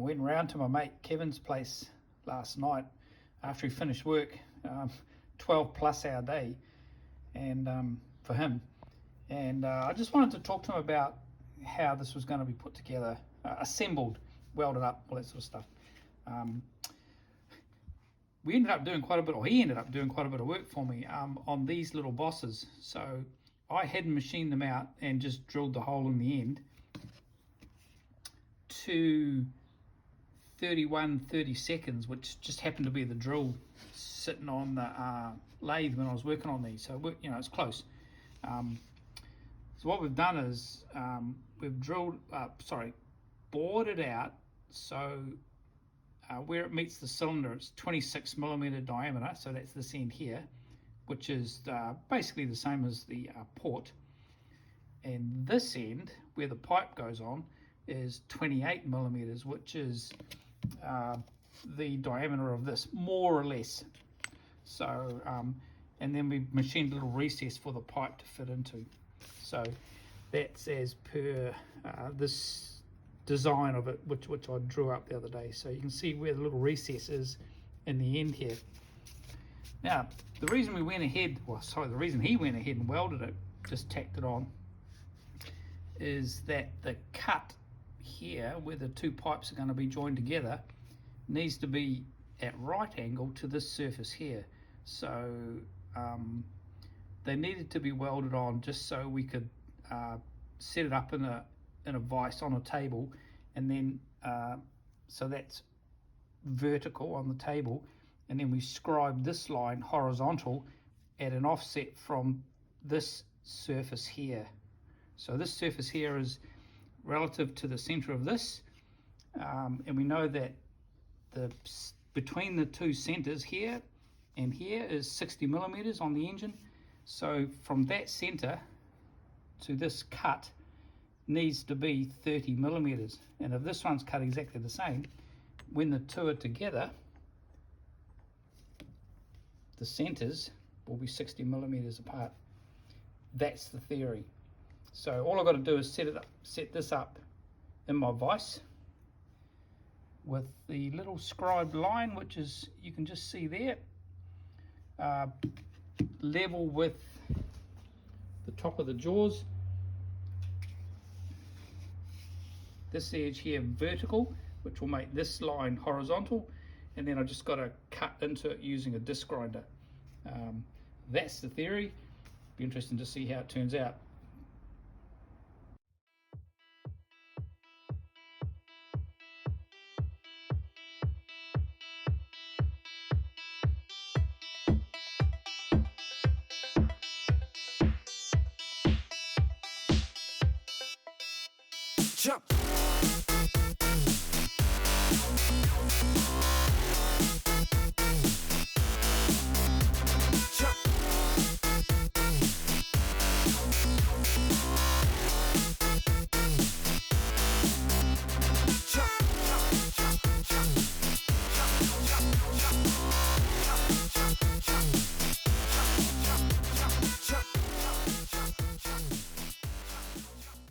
went round to my mate Kevin's place last night after he finished work, 12+ hour day, and for him. And I just wanted to talk to him about how this was going to be put together, assembled, welded up, all that sort of stuff. We ended up doing quite a bit, or he ended up doing quite a bit of work for me on these little bosses. So I hadn't machined them out and just drilled the hole in the end to 30 seconds, which just happened to be the drill sitting on the lathe when I was working on these. So you know, it's close. So what we've done is we've bored it out so where it meets the cylinder, it's 26mm diameter, so that's this end here, which is basically the same as the port. And this end, where the pipe goes on, is 28mm, which is the diameter of this, more or less. So, and then we machined a little recess for the pipe to fit into. So that's as per this design of it, which I drew up the other day. So you can see where the little recess is in the end here. Now, the reason he went ahead and welded it, just tacked it on, is that the cut here, where the two pipes are going to be joined together, needs to be at right angle to this surface here. So they needed to be welded on just so we could set it up in a vise on a table, and then so that's vertical on the table, and then we scribe this line horizontal at an offset from this surface here. So this surface here is relative to the center of this, and we know that between the two centers here and here is 60mm on the engine. So from that center to this cut needs to be 30mm, and if this one's cut exactly the same, when the two are together, the centers will be 60mm apart. That's the theory. So all I've got to do is set this up in my vise with the little scribed line, which is, you can just see there, level with the top of the jaws. This edge here vertical, which will make this line horizontal, and then I just got to cut into it using a disc grinder. That's the theory. Be interesting to see how it turns out. Jump.